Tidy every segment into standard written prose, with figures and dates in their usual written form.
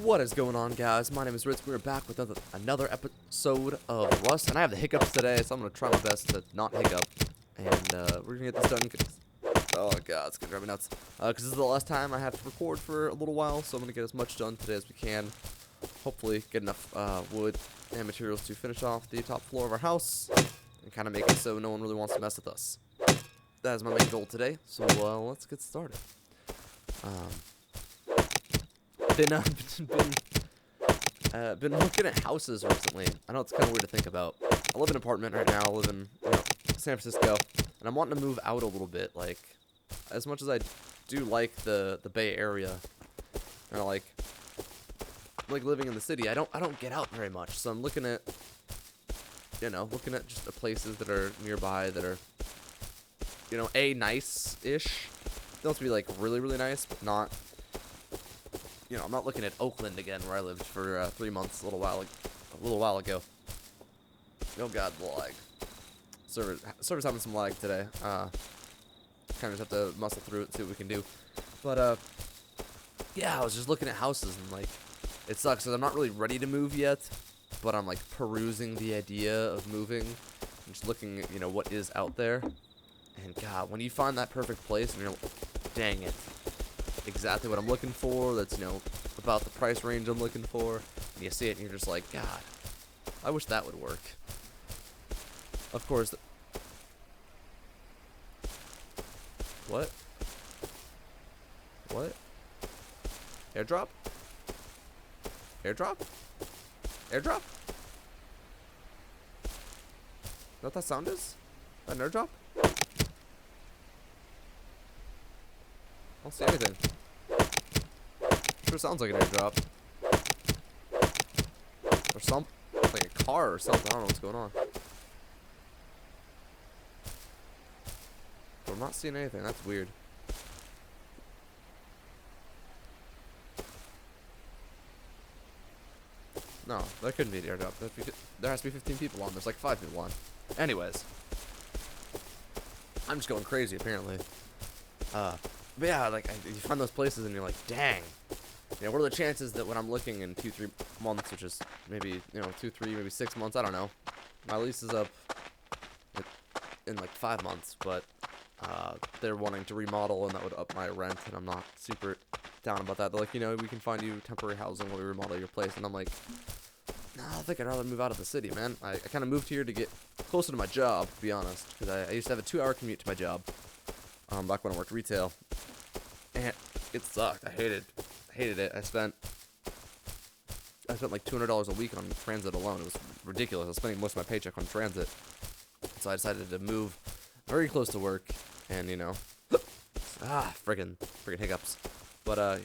What is going on, guys? My name is Ritz. We're back with another episode of Rust, and I have the hiccups today, so I'm going to try my best to not hiccup, and we're going to get this done, oh god, it's going to drive me nuts, because this is the last time I have to record for a little while, so I'm going to get as much done today as we can, hopefully get enough wood and materials to finish off the top floor of our house, and kind of make it so no one really wants to mess with us. That is my main goal today, so let's get started. Been looking at houses recently. I know it's kind of weird to think about. I live in an apartment right now. I live in San Francisco, and I'm wanting to move out a little bit. Like, as much as I do like the Bay Area, and I like living in the city, I don't get out very much. So I'm looking at looking at just the places that are nearby that are nice-ish. They don't have to be like really nice, but not. I'm not looking at Oakland again, where I lived for 3 months a little while ago. Oh god, the lag. Server's having some lag today. Kind of just have to muscle through it, see what we can do. But yeah, I was just looking at houses and like, it sucks because I'm not really ready to move yet, but I'm like perusing the idea of moving, and just looking at what is out there. And god, when you find that perfect place and you're like, dang it. Exactly what I'm looking for, that's about the price range I'm looking for, and you see it and you're just like, god, I wish that would work. Of course. What airdrop is that what that sound is? An airdrop? I don't see anything. Sure sounds like an airdrop. Or like a car or something. I don't know what's going on. But I'm not seeing anything. That's weird. No, that couldn't be an airdrop. There has to be 15 people on. There's like 5 people on. Anyways. I'm just going crazy, apparently. But yeah, like, you find those places and you're like, dang. What are the chances that when I'm looking in 2-3 months, which is maybe, 2-3, maybe 6 months, I don't know. My lease is up in like 5 months, but they're wanting to remodel and that would up my rent, and I'm not super down about that. They're like, we can find you temporary housing while we remodel your place, and I'm like, nah, I think I'd rather move out of the city, man. I kind of moved here to get closer to my job, to be honest, because I used to have a 2-hour commute to my job, back when I worked retail. And it sucked. I hated it. I spent like $200 a week on transit alone. It was ridiculous. I was spending most of my paycheck on transit. So I decided to move very close to work, and friggin' hiccups. But I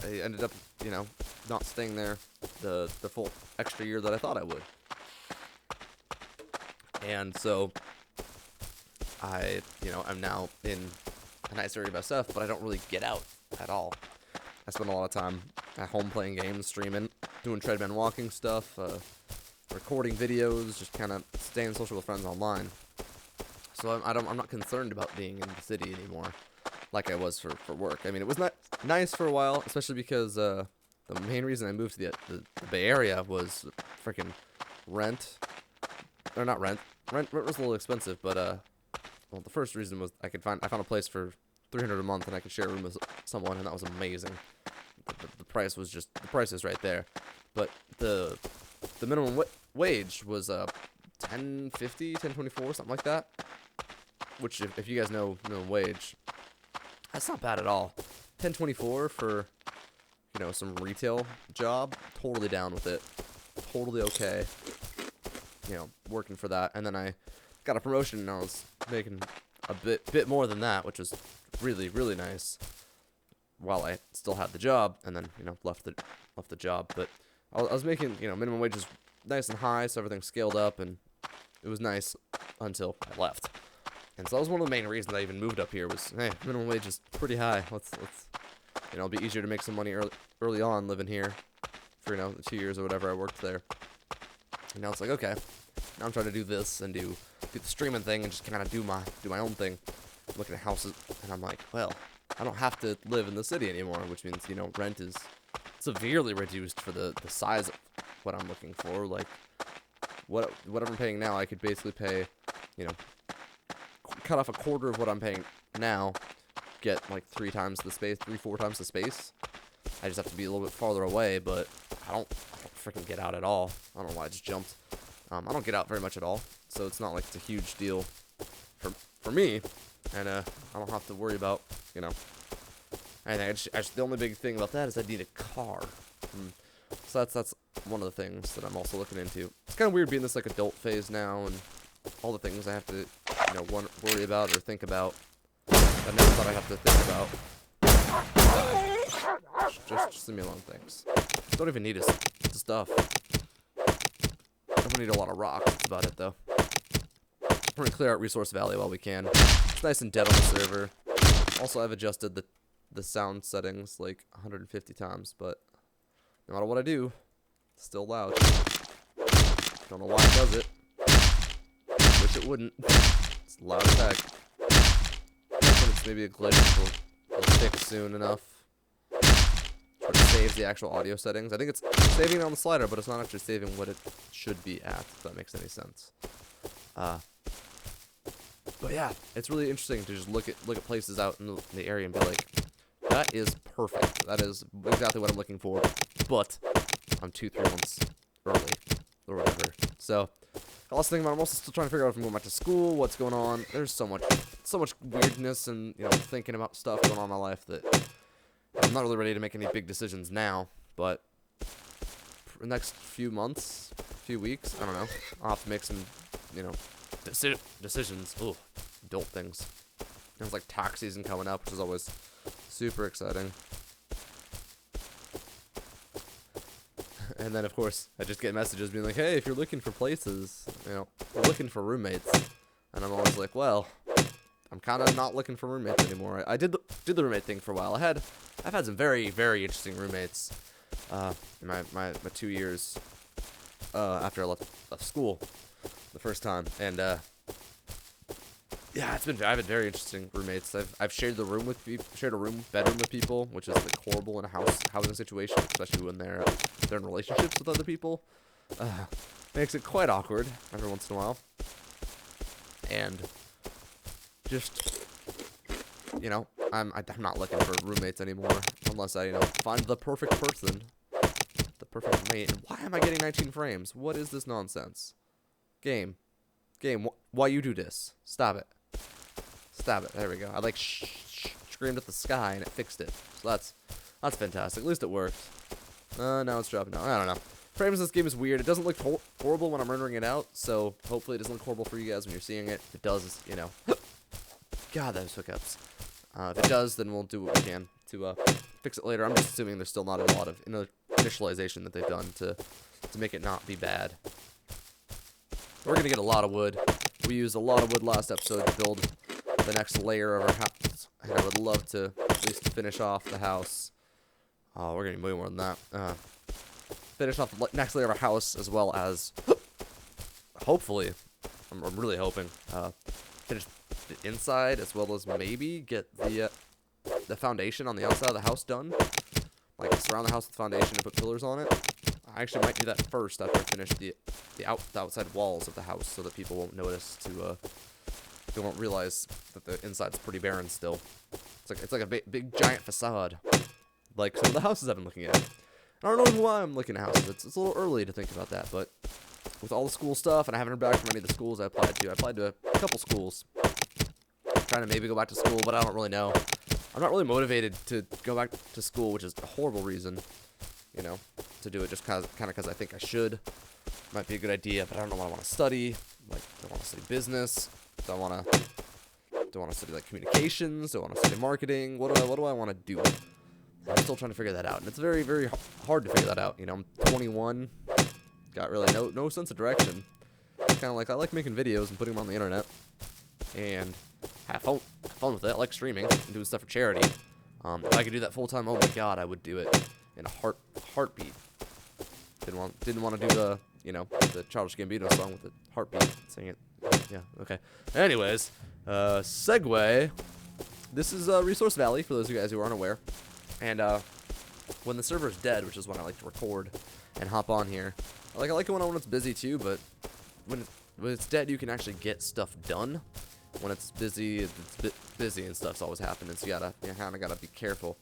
ended up not staying there the full extra year that I thought I would. And so I'm now in a nice area myself, but I don't really get out at all. I spend a lot of time at home playing games, streaming, doing treadmill walking stuff, recording videos, just kind of staying social with friends online. So I'm not concerned about being in the city anymore, like I was for work. I mean, it was not nice for a while, especially because the main reason I moved to the Bay Area was freaking rent. Or not rent. Rent was a little expensive, but well, the first reason was I found a place for $300 a month, and I could share a room with someone, and that was amazing. The price is right there, but the minimum wage was $10.50, $10.24, something like that. Which, if you guys know minimum wage, that's not bad at all. $10.24 for some retail job, totally down with it, totally okay. Working for that, and then I got a promotion, and I was making a bit more than that, which was really nice, while I still had the job, and then left the job. But I was making minimum wage is nice and high, so everything scaled up, and it was nice until I left. And so that was one of the main reasons I even moved up here, was, hey, minimum wage is pretty high. Let's it'll be easier to make some money early on living here for the 2 years or whatever I worked there. And now it's like, okay, now I'm trying to do this and do the streaming thing and just kind of do my own thing. I'm looking at houses, and I'm like, well, I don't have to live in the city anymore, which means, rent is, it's severely reduced for the size of what I'm looking for. Like, whatever I'm paying now, I could basically pay, you know, cut off a quarter of what I'm paying now, get like 4 times the space. I just have to be a little bit farther away, but I don't freaking get out at all. I don't know why I just jumped. I don't get out very much at all, so it's not like it's a huge deal for me, and I don't have to worry about, you know, anything. The only big thing about that is I need a car. So that's one of the things that I'm also looking into. It's kind of weird being this like adult phase now, and all the things I have to, you know, worry about or think about. I never thought I have to think about. Just leave me alone, thanks. Don't even need his stuff. I don't need a lot of rock. That's about it, though. We're gonna clear out Resource Valley while we can. It's nice and dead on the server. Also, I've adjusted the sound settings like 150 times, but no matter what I do, it's still loud. Don't know why it does it. Wish it wouldn't. It's loud as heck. It's maybe a glitch it'll fix soon enough. It saves the actual audio settings. I think it's saving it on the slider, but it's not actually saving what it should be at, if that makes any sense. But yeah, it's really interesting to just look at places out in the area and be like, that is perfect. That is exactly what I'm looking for. But I'm 2-3 months early or whatever. So I was thinking about. I'm also still trying to figure out if I'm going back to school, what's going on. There's so much weirdness and, you know, thinking about stuff going on in my life that I'm not really ready to make any big decisions now. But for the next few months, few weeks, I don't know. I'll have to make some, you know, decisions. Ooh, adult things. There's like tax season coming up, which is always super exciting. And then, of course, I just get messages being like, hey, if you're looking for places, you know, we're looking for roommates. And I'm always like, well, I'm kind of not looking for roommates anymore. I did the roommate thing for a while. I've had some very, very interesting roommates in my 2 years after I left school the first time. And yeah, I've had very interesting roommates. I've shared a bedroom with people, which is like horrible in a housing situation, especially when they're in relationships with other people. Makes it quite awkward every once in a while. And just, you know, I'm not looking for roommates anymore unless I, you know, find the perfect person, the perfect mate. And why am I getting 19 frames? What is this nonsense? Game, why you do this? Stop it. Stop it. There we go. I like screamed at the sky and it fixed it. So that's fantastic. At least it worked. Now it's dropping down. I don't know. Frames in this game is weird. It doesn't look horrible when I'm rendering it out, so hopefully it doesn't look horrible for you guys when you're seeing it. If it does, you know. God, those hookups. If it does, then we'll do what we can to fix it later. I'm just assuming there's still not a lot of initialization that they've done to make it not be bad. We're going to get a lot of wood. We used a lot of wood last episode to build the next layer of our house, and I would love to at least finish off the house. Oh, we're going to be way more than that. Finish off the next layer of our house, as well as, hopefully, I'm really hoping, finish the inside, as well as maybe get the foundation on the outside of the house done. Like, surround the house with foundation and put pillars on it. I actually might do that first after I finish the outside walls of the house, so that people won't notice they won't realize that the inside's pretty barren still. It's like a big giant facade, like some of the houses I've been looking at. I don't know why I'm looking at houses. It's a little early to think about that, but with all the school stuff, and I haven't heard back from any of the schools I applied to a couple schools. I'm trying to maybe go back to school, but I don't really know. I'm not really motivated to go back to school, which is a horrible reason, you know, to do it just kind of because I think I should. Might be a good idea, but I don't know what I want to study. Like, do I want to study business? Do I want to study like communications? Do I want to study marketing? What do I want to do? I'm still trying to figure that out, and it's very, very hard to figure that out. You know, I'm 21, got really no sense of direction. Kind of like I like making videos and putting them on the internet, and have fun with it. I like streaming and doing stuff for charity. If I could do that full time, oh my god, I would do it in a heartbeat. Didn't want to do the Childish Gambino song with the heartbeat, sing it. Yeah, okay. Anyways, segue. This is Resource Valley for those of you guys who aren't aware, and when the server's dead, which is when I like to record and hop on here. I like it when it's busy too, but when it's dead, you can actually get stuff done. When it's busy, busy and stuff's always happening, so you kind of gotta be careful.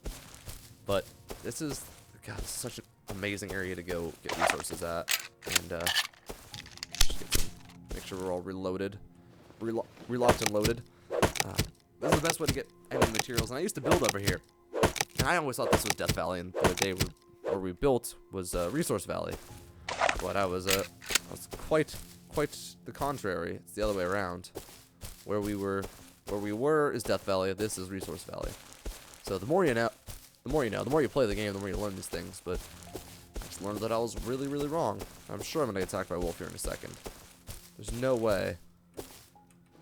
But this is, God, it's such an amazing area to go get resources at, and make sure we're all reloaded, relocked and loaded. This is the best way to get any materials, and I used to build over here, and I always thought this was Death Valley, and the day where we built was Resource Valley, but I was quite the contrary. It's the other way around. Where we were is Death Valley. This is Resource Valley. So the more you know, the more you play the game, the more you learn these things. But I just learned that I was really, really wrong. I'm sure I'm gonna get attacked by a wolf here in a second. There's no way.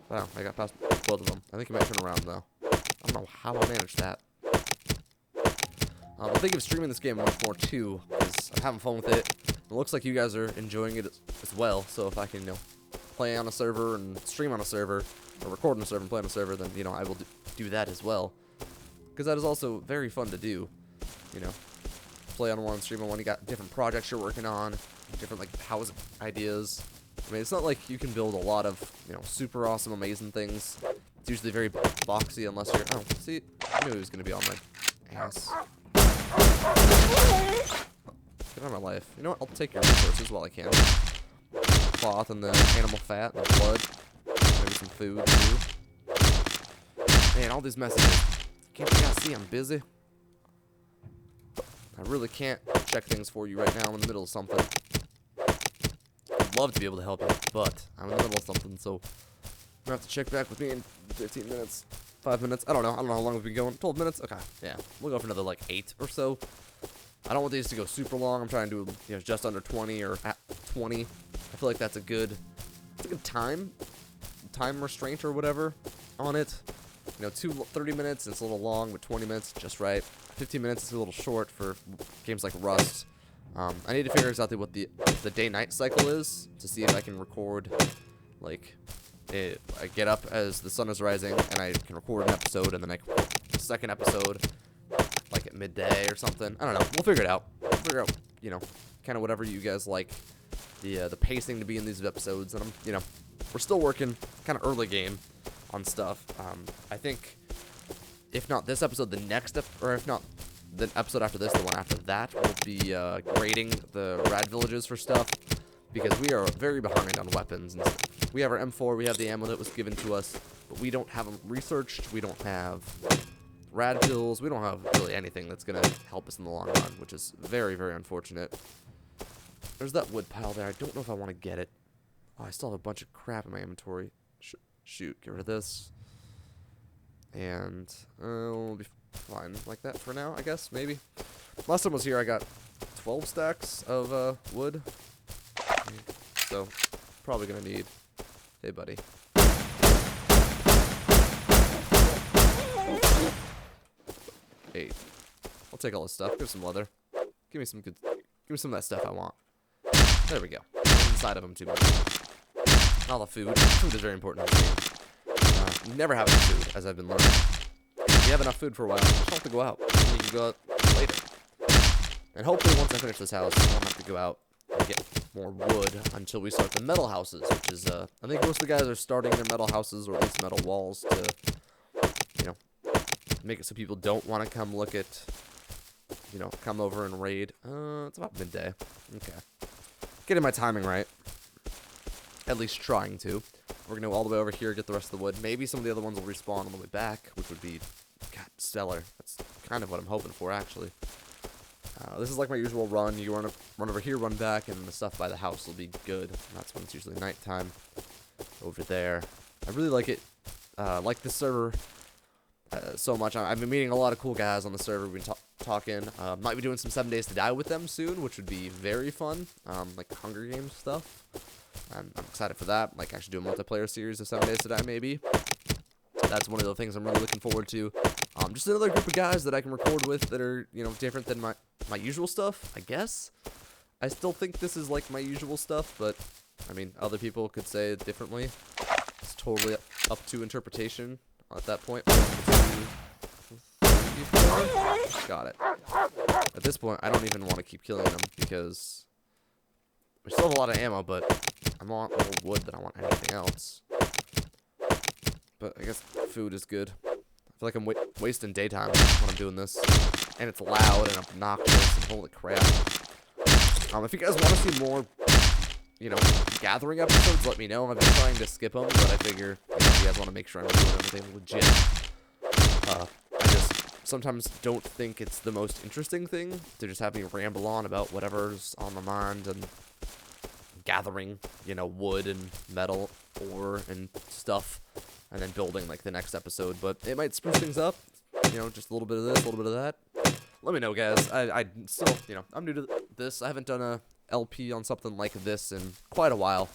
Wow, I got past both of them. I think he might turn around though. I don't know how I managed that. I'm thinking of streaming this game much more too, because I'm having fun with it. It looks like you guys are enjoying it as well. So if I can, play on a server and stream on a server, or record on a server and play on a server, then I will do that as well. Because that is also very fun to do. Play on one, stream on one. You got different projects you're working on, different house ideas. I mean, it's not like you can build a lot of super awesome, amazing things. It's usually very boxy unless you're. Oh, see, I knew he was gonna be on my ass. Get out of my life. You know what? I'll take your resources while I can. Cloth and the animal fat and the blood. Maybe some food too. Man, all these messages. Can't you guys see I'm busy? I really can't check things for you right now. I'm in the middle of something. I'd love to be able to help you, but I'm in the middle of something, so you're gonna have to check back with me in 15 minutes, 5 minutes. I don't know how long we've been going. 12 minutes? Okay, yeah. We'll go for another 8 or so. I don't want these to go super long. I'm trying to do just under 20 or at 20. I feel like that's a good time restraint or whatever on it. 30 minutes, it's a little long, but 20 minutes, just right. 15 minutes is a little short for games like Rust. I need to figure exactly what the day-night cycle is to see if I can record, I get up as the sun is rising, and I can record an episode, and then I can record the second episode, at midday or something. I don't know. We'll figure it out. Kind of whatever you guys like the pacing to be in these episodes, and we're still working kind of early game on stuff. I think if not this episode, the next or if not the episode after this, the one after that will be grading the rad villages for stuff, because we are very behind on weapons and stuff. We have our M4, we have the ammo that was given to us, but we don't have them researched. We don't have rad pills. We don't have really anything that's gonna help us in the long run, which is very, very unfortunate. There's that wood pile there. I don't know if I want to get it. Oh, I still have a bunch of crap in my inventory. Shoot, get rid of this. And we'll be fine like that for now, I guess, maybe. Last time I was here, I got 12 stacks of wood. So, probably gonna need... Hey, buddy. Hey. I'll take all this stuff. Give some leather. Give me some of that stuff I want. There we go. Inside of them too much. All the food. Food is very important in this game. You never have enough food, as I've been learning. If you have enough food for a while, you don't have to go out. You can go out later. And hopefully once I finish this house, I won't have to go out and get more wood until we start the metal houses, which is, I think most of the guys are starting their metal houses, or at least metal walls, to, make it so people don't want to come look at, come over and raid. It's about midday. Okay. Getting my timing right. At least trying to. We're going to go all the way over here, get the rest of the wood. Maybe some of the other ones will respawn on the way back, which would be, God, stellar. That's kind of what I'm hoping for, actually. This is like my usual run. You run over here, run back, and the stuff by the house will be good. And that's when it's usually nighttime over there. I really like it. Like this server so much. I've been meeting a lot of cool guys on the server. We've been talking. Might be doing some 7 Days to Die with them soon, which would be very fun. Like Hunger Games stuff. I'm excited for that. Like actually do a multiplayer series of 7 Days to Die maybe. That's one of the things I'm really looking forward to. Just another group of guys that I can record with that are, different than my usual stuff, I guess. I still think this is like my usual stuff, but I mean, other people could say it differently. It's totally up to interpretation at that point. 1, 2, 3, RP4. Got it. At this point, I don't even want to keep killing them because we still have a lot of ammo, but I want more wood than I want anything else. But I guess food is good. I feel like I'm wasting daytime when I'm doing this. And it's loud and obnoxious and holy crap. If you guys want to see more, you know, gathering episodes, let me know. I've been trying to skip them, but I figure if you guys want to make sure I'm doing everything legit. I just sometimes don't think it's the most interesting thing to just have me ramble on about whatever's on my mind and gathering, you know, wood and metal, ore and stuff, and then building like the next episode. But it might spruce things up, you know, just a little bit of this, a little bit of that. Let me know, guys. I still, you know, I'm new to this. I haven't done a LP on something like this in quite a while.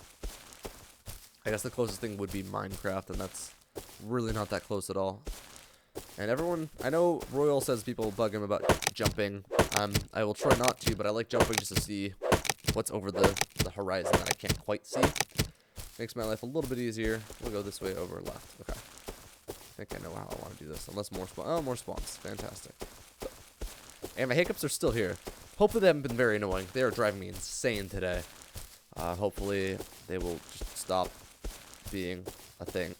I guess the closest thing would be Minecraft, and that's really not that close at all. And everyone, I know Royal says people bug him about jumping. I will try not to, but I like jumping just to see what's over the horizon that I can't quite see. Makes my life a little bit easier. We'll go this way over left. Okay. I think I know how I want to do this. Unless more spawn. Oh, more spawns. Fantastic. And my hiccups are still here. Hopefully they haven't been very annoying. They are driving me insane today. Hopefully they will just stop being a thing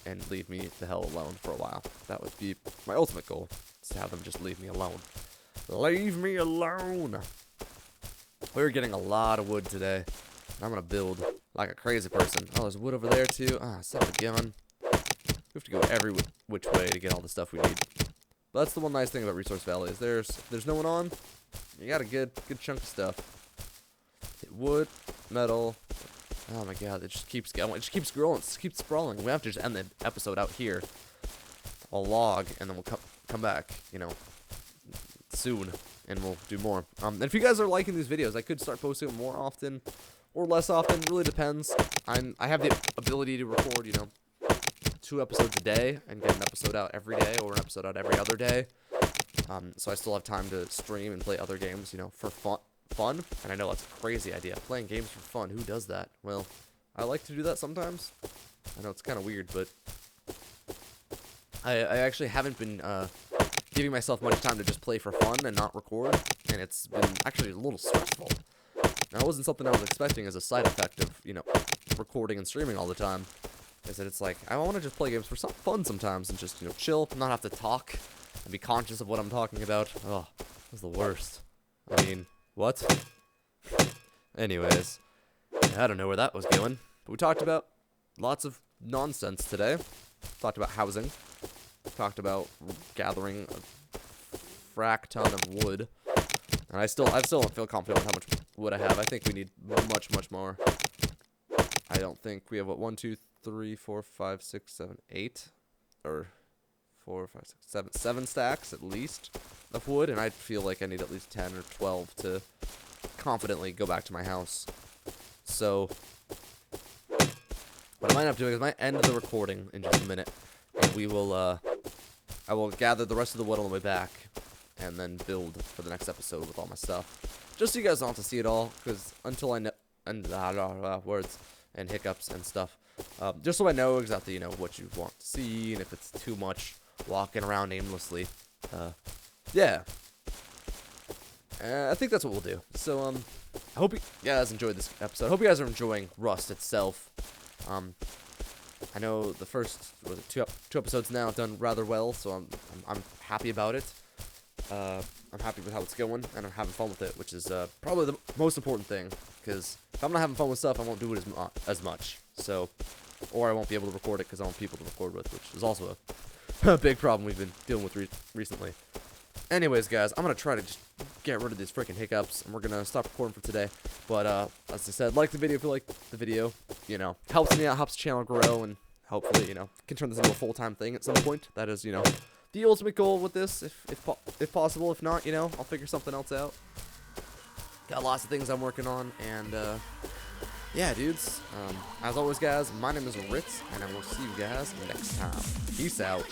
and leave me the hell alone for a while. That would be my ultimate goal, is to have them just leave me alone. Leave me alone! We're getting a lot of wood today. And I'm gonna build like a crazy person. Oh, there's wood over there too. Ah, son of a gun. We have to go every which way to get all the stuff we need. But that's the one nice thing about Resource Valley, is there's no one on. You got a good chunk of stuff. Wood, metal. Oh my god, it just keeps going. It just keeps growing. It keeps sprawling. We have to just end the episode out here. I'll log, and then we'll come back, you know, soon, and we'll do more. And if you guys are liking these videos, I could start posting them more often or less often. It really depends. I have the ability to record, you know, 2 episodes a day and get an episode out every day or an episode out every other day. So I still have time to stream and play other games, you know, for fun. And I know that's a crazy idea. Playing games for fun. Who does that? Well, I like to do that sometimes. I know it's kind of weird, but I actually haven't been giving myself much time to just play for fun and not record. And it's been actually a little stressful. Now, it wasn't something I was expecting as a side effect of, you know, recording and streaming all the time. Is that it's like, I want to just play games for some fun sometimes and just, you know, chill, not have to talk, and be conscious of what I'm talking about. Oh, that's the worst. I mean, what? Anyways, I don't know where that was going, but we talked about lots of nonsense today. Talked about housing. Talked about gathering a frack ton of wood. And I still don't feel confident with how much wood I have. I think we need much more. I don't think we have, what, 1, 2, 3, 4, 5, 6, 7, 8, or 4, 5, 6, 7, 7 stacks at least of wood, and I feel like I need at least 10 or 12 to confidently go back to my house. So what I might end up doing is I might end the recording in just a minute, and we will I will gather the rest of the wood on the way back, and then build for the next episode with all my stuff, just so you guys don't have to see it all, because until I know words and hiccups and stuff. Just so I know exactly, you know, what you want to see, and if it's too much walking around aimlessly. Yeah. I think that's what we'll do. So, I hope you guys enjoyed this episode. I hope you guys are enjoying Rust itself. I know the first, was it two episodes now have done rather well, so I'm happy about it. I'm happy with how it's going, and I'm having fun with it, which is probably the most important thing, because if I'm not having fun with stuff, I won't do it as much. So, or I won't be able to record it because I want people to record with, which is also a big problem we've been dealing with recently. Anyways, guys, I'm going to try to just get rid of these freaking hiccups, and we're going to stop recording for today. But, as I said, like the video if you like the video. You know, helps me out, helps the channel grow, and hopefully, you know, can turn this into a full-time thing at some point. That is, you know, the ultimate goal with this, if possible. If not, you know, I'll figure something else out. Got lots of things I'm working on, and, yeah, dudes. As always, guys, my name is Ritz, and I will see you guys next time. Peace out.